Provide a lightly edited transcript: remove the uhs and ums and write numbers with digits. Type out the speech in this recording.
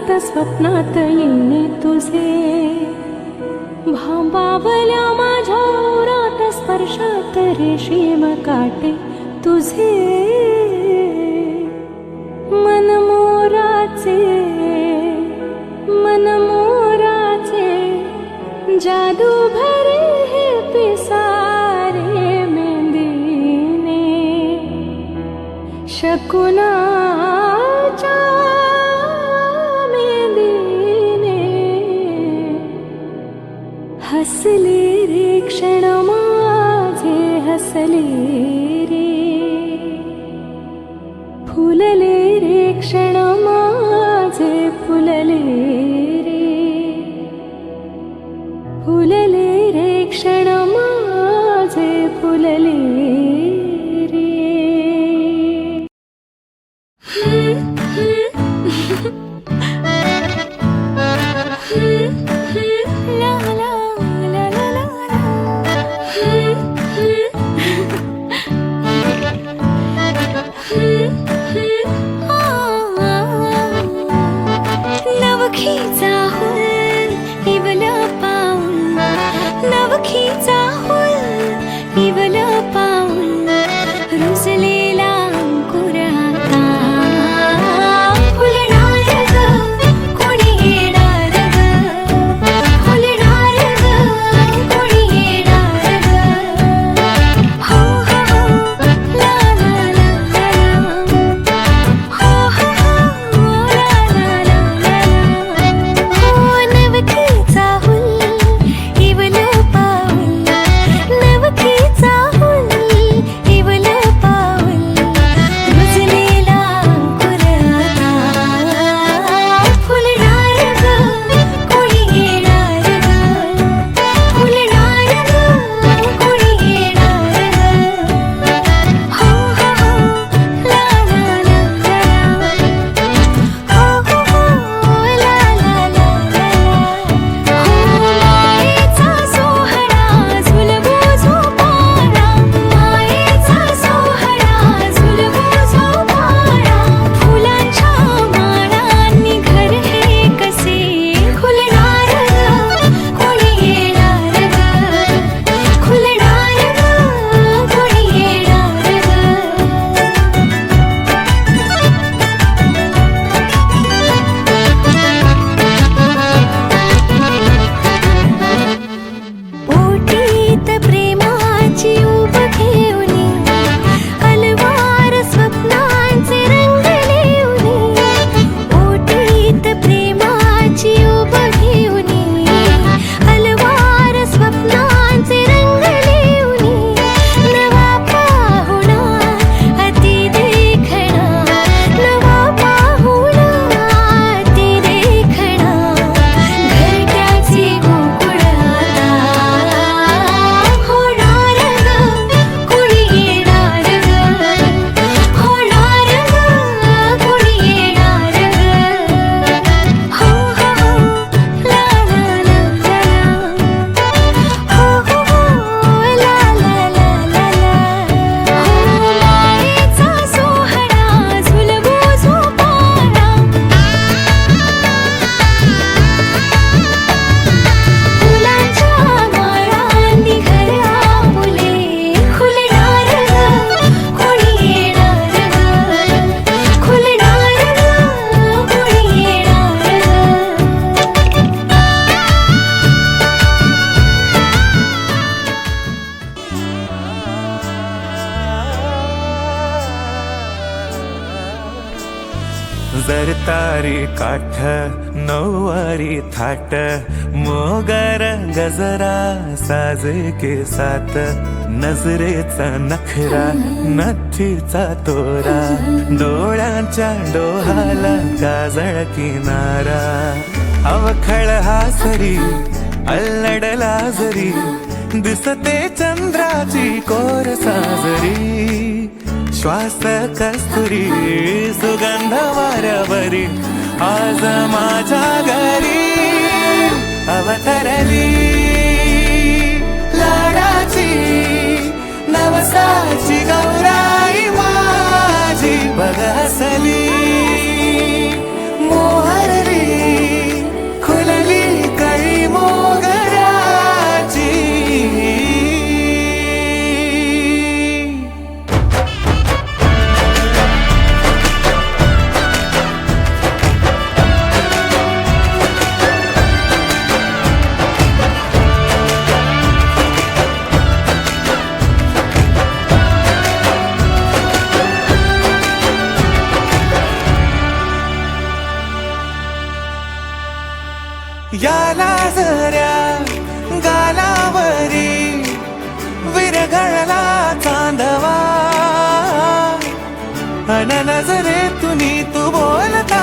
सतत स्वप्नात येणे तुझे, भांबावल्या माझ्या उरात स्पर्शात रेशीम काटे तुझे, मनमोराचे जादू भरे हे पिसारे मेंदीने, शकुनाच्या मेंदीने हसले रे क्षण माझे, हसले रे फुलले रे क्षण माझे, फुलले फुलले रे क्षण माझे, फुलले रे. ला ला ला ला ला. नवखीचा हुल इवला पाऊल, नवखीचा हुल इवला पाऊल, रुजलेला अंकुर आता फुलणार ग, कोणी येणार ग, फुलणार ग, कोणी येणार ग. हो हो हो ला ला ला ला, हो हो हो ला ला ला ला. हो नवखीचा हुल इवला पाऊल, नवखीचा हुल इवला पाऊल, रुजलेला अंकुर आता फुलणार ग, कोणी येणार ग, फुलणार ग, कोणी येणार ग. हो हो हो ला ला ला ला, हो हो हो ला ला ला ला. हो मायेचा सोहळा झुलवू झोपाळा, मायेचा सोहळा झुलवू झोपाळा, फुलांच्या माळांनी घर हे कसे, खुलणार ग, कोणी येणार ग, खुलणार ग, कोणी येणार ग. पोटीत प्रेमाची उब घेऊनी, अलवार स्वप्नांचे रंगले उनी, पोटीत प्रेमाची उब घेऊनी, अलवार स्वप्नांचे रंगले उनी, नवा पाहुणा अति देखणा, नवा पाहुणा अति देखणा, घरट्याचे गोकुळ आता होणार ग, कोणी येणार ग, होणार ग, कोणी येणार ग. हो हो हो ला ला ला ला, हो हो हो ला ला ला ला ला. हो मायेचा सोहळा झुलवू झोपाळा, फुलांच्या माळांनी घर आपुले, खुलणार ग, कोणी येणार ग, खुलणार ग, कोणी येणार ग. जरतारी काठ नऊवारी थाट, मोगर गजरा साजे केसात, नजरेचा नखरा नथीचा तोरा, डोळ्यांच्या डोहाला काजळ किनारा, अवखळ हासरी अल्लडला जरी, दिसते चंद्राची कोर साजरी, श्वास कस्तुरी सुगंध वाऱ्यावरी, आज माझ्या घरी अवतरली लाडाची नवसाची गौराई माझी, बघ हसली मोहरली याला जऱ्या गालावरी विरघळला चांदवा अन नजरेतून तू बोलता